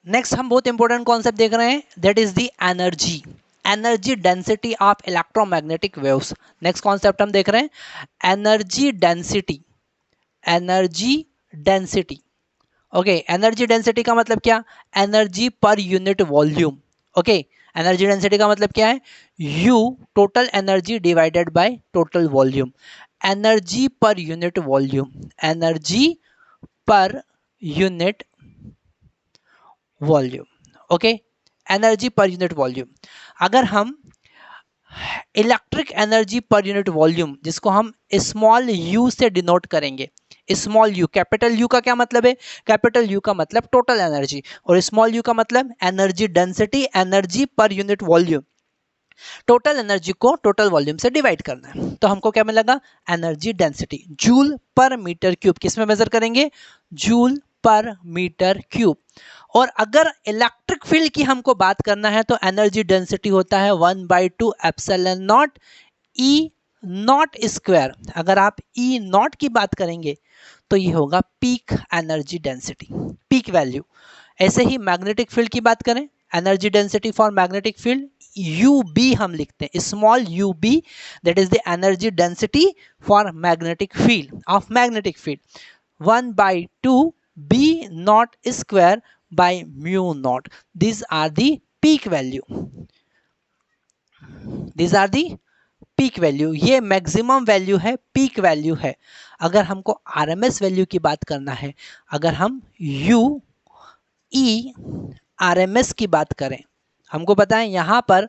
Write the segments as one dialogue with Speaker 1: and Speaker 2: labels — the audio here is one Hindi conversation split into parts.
Speaker 1: नेक्स्ट हम बहुत इंपॉर्टेंट कॉन्सेप्ट देख रहे हैं, that is the energy density of electromagnetic waves. Next concept हम देख रहे हैं energy density. Okay, energy density का मतलब क्या? Energy per unit volume. Okay, energy density का मतलब क्या है? You total energy divided by total volume. Energy per unit volume, energy per unit volume. Okay, energy per unit volume. अगर हम electric energy per unit volume, जिसको हम स्मॉल यू से डिनोट करेंगे, स्मॉल यू, कैपिटल यू का क्या मतलब है? कैपिटल यू का मतलब टोटल एनर्जी, और स्मॉल यू का मतलब energy density, energy per unit volume. Total energy को टोटल वॉल्यूम से डिवाइड करना है, तो हमको क्या मिलेगा? Energy density. Joule per metre cube, किसमें मेजर करेंगे? Joule per metre cube. और अगर इलेक्ट्रिक फील्ड की हमको बात करना है तो एनर्जी डेंसिटी होता है 1/2 epsilon naught E naught square. अगर आप ई नॉट की बात करेंगे तो ये होगा peak energy density, peak value. ऐसे ही मैग्नेटिक फील्ड की बात करें, energy density for magnetic field U B हम लिखते हैं, small U B, that is the energy density for magnetic field of magnetic field 1/2 B not square by mu naught. these are the peak value, these are the peak value. ये मैक्सिमम वैल्यू है, पीक वैल्यू है। अगर हमको आरएमएस वैल्यू की बात करना है, अगर हम यू ई आरएमएस की बात करें, हमको पता है यहां पर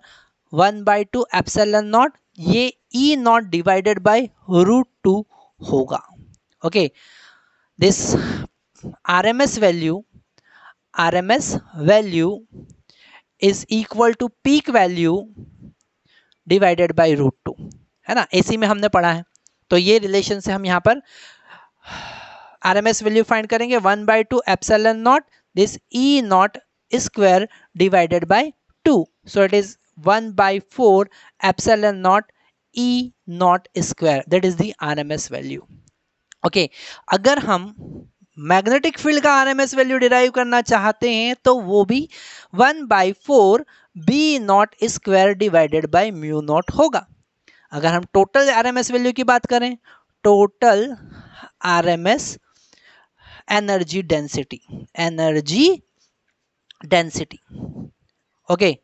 Speaker 1: 1/2 एप्सिलॉन नॉट, ये ई नॉट डिवाइडेड बाय √2 होगा। Okay, this RMS value is equal to peak value divided by √2, है ना? एसी में हमने पढ़ा है, तो ये रिलेशन से हम यहाँ पर आरएमएस वैल्यू फाइंड करेंगे 1/2 epsilon naught this E naught square divided by 2, so it is 1/4 epsilon naught E naught square, that is the RMS value. Okay, अगर हम मैग्नेटिक फील्ड का आरएमएस वैल्यू डिराइव करना चाहते हैं तो वो भी 1/4 B not square divided by mu naught होगा। अगर हम टोटल आरएमएस वैल्यू की बात करें, total RMS energy density, okay,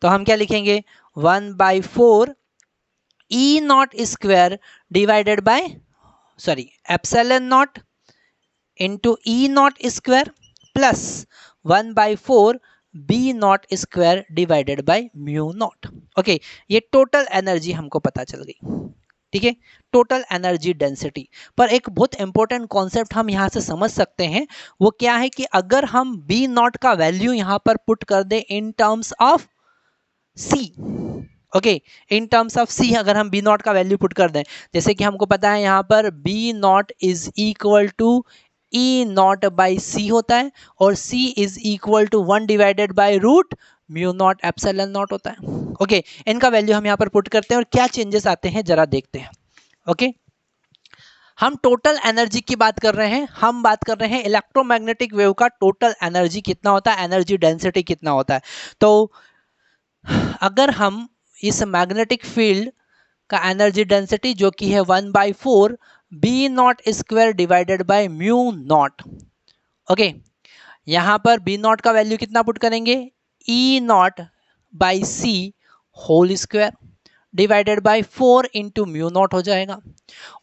Speaker 1: तो हम क्या लिखेंगे? 1/4 ई naught square divided by epsilon naught into E naught square plus 1/4 B not square divided by mu not. Okay, ये टोटल एनर्जी हमको पता चल गई, ठीक है, टोटल एनर्जी डेंसिटी। पर एक बहुत इंपॉर्टेंट कॉन्सेप्ट हम यहां से समझ सकते हैं, वो क्या है कि अगर हम बी नॉट का वैल्यू यहां पर पुट कर दें in terms of C, okay, in terms of C अगर हम बी नॉट का वैल्यू पुट कर दें, जैसे कि हमको पता है यहां पर B not is equal to E not by C होता है, और C is equal to 1 divided by root mu not epsilon not होता है। ओके, इनका वैल्यू हम यहाँ पर पुट करते हैं और क्या चेंजेस आते हैं जरा देखते हैं। ओके, हम टोटल एनर्जी की बात कर रहे हैं, हम बात कर रहे हैं इलेक्ट्रोमैग्नेटिक वेव का टोटल एनर्जी कितना होता है, एनर्जी डेंसिटी कितना होता है। तो अगर हम इस मैग्नेटिक फील्ड का एनर्जी डेंसिटी जो कि है 1/4 B not square divided by mu not, okay, यहां पर बी नॉट का वैल्यू कितना पुट करेंगे? E not by C whole square divided by 4 into mu not हो जाएगा,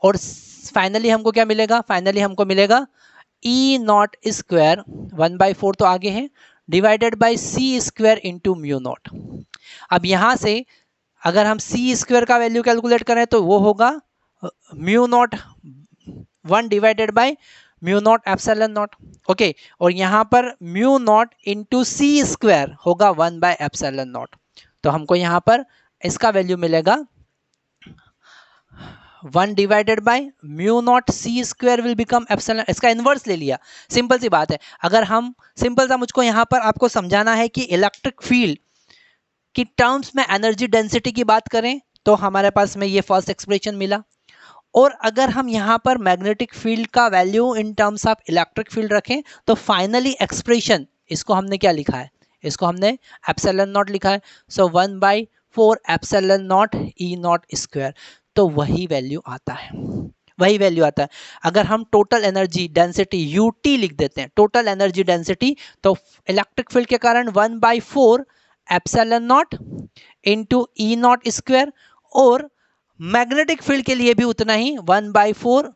Speaker 1: और फाइनली हमको क्या मिलेगा? फाइनली हमको मिलेगा ई नॉट स्क्वायर 1/4 तो आगे है divided by C square into mu naught. अब यहां से अगर हम सी स्क्वायर का वैल्यू कैलकुलेट करें तो वो होगा mu naught 1 divided by mu not epsilon naught, okay, और यहां पर mu naught into C square होगा 1 बाय एप्सिलॉन नॉट। तो हमको यहां पर इसका वैल्यू मिलेगा 1 divided by mu naught C square will become epsilon, इसका इनवर्स ले लिया, सिंपल सी बात है। अगर हम सिंपल सा मुझको यहां पर आपको समझाना है कि इलेक्ट्रिक फील्ड की टर्म्स में एनर्जी डेंसिटी की बात करें तो हमारे पास में ये फर्स्ट एक्सप्रेशन मिला, और अगर हम यहां पर मैग्नेटिक फील्ड का value in terms of electric field रखें तो फाइनली एक्सप्रेशन इसको हमने क्या लिखा है, इसको हमने एप्सिलॉन नॉट लिखा है। सो 1/4 epsilon naught E naught square, तो वही वैल्यू आता है, वही वैल्यू आता है। अगर हम टोटल एनर्जी डेंसिटी यूटी लिख देते हैं, टोटल एनर्जी डेंसिटी, तो इलेक्ट्रिक फील्ड के कारण 1/4 epsilon naught into E naught square, और मैग्नेटिक फील्ड के लिए भी उतना ही 1/4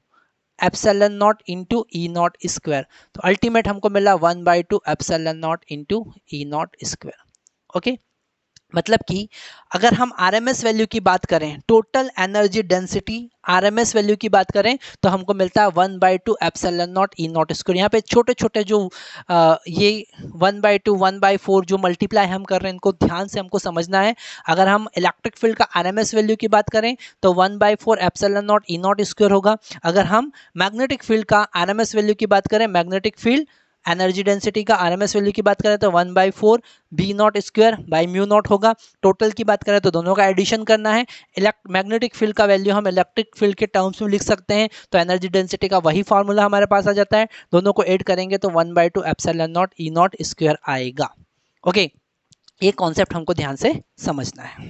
Speaker 1: epsilon naught into E naught square. तो अल्टीमेट हमको मिला 1/2 epsilon naught into E naught square. Okay, मतलब कि अगर हम आरएमएस वैल्यू की बात करें, total energy density RMS value की बात करें, तो हमको मिलता है 1/2 epsilon naught E naught square. यहाँ पे छोटे छोटे जो ये 1/2 1/4 जो मल्टीप्लाई हम कर रहे हैं, इनको ध्यान से हमको समझना है। अगर हम इलेक्ट्रिक फील्ड का आरएमएस वैल्यू की बात करें तो 1/4 epsilon naught E naught square होगा। अगर हम मैग्नेटिक फील्ड का आरएमएस वैल्यू की बात करें, मैग्नेटिक फील्ड एनर्जी डेंसिटी का आरएमएस वैल्यू की बात करें, तो 1/4 B not square by mu naught होगा। टोटल की बात करें तो दोनों का एडिशन करना है। मैग्नेटिक फील्ड का वैल्यू हम इलेक्ट्रिक फील्ड के टर्म्स में लिख सकते हैं, तो एनर्जी डेंसिटी का वही फॉर्मूला हमारे पास आ जाता है। दोनों को ऐड करेंगे तो 1/2 epsilon naught E naught square आएगा। ओके, ये कॉन्सेप्ट हमको ध्यान से समझना है।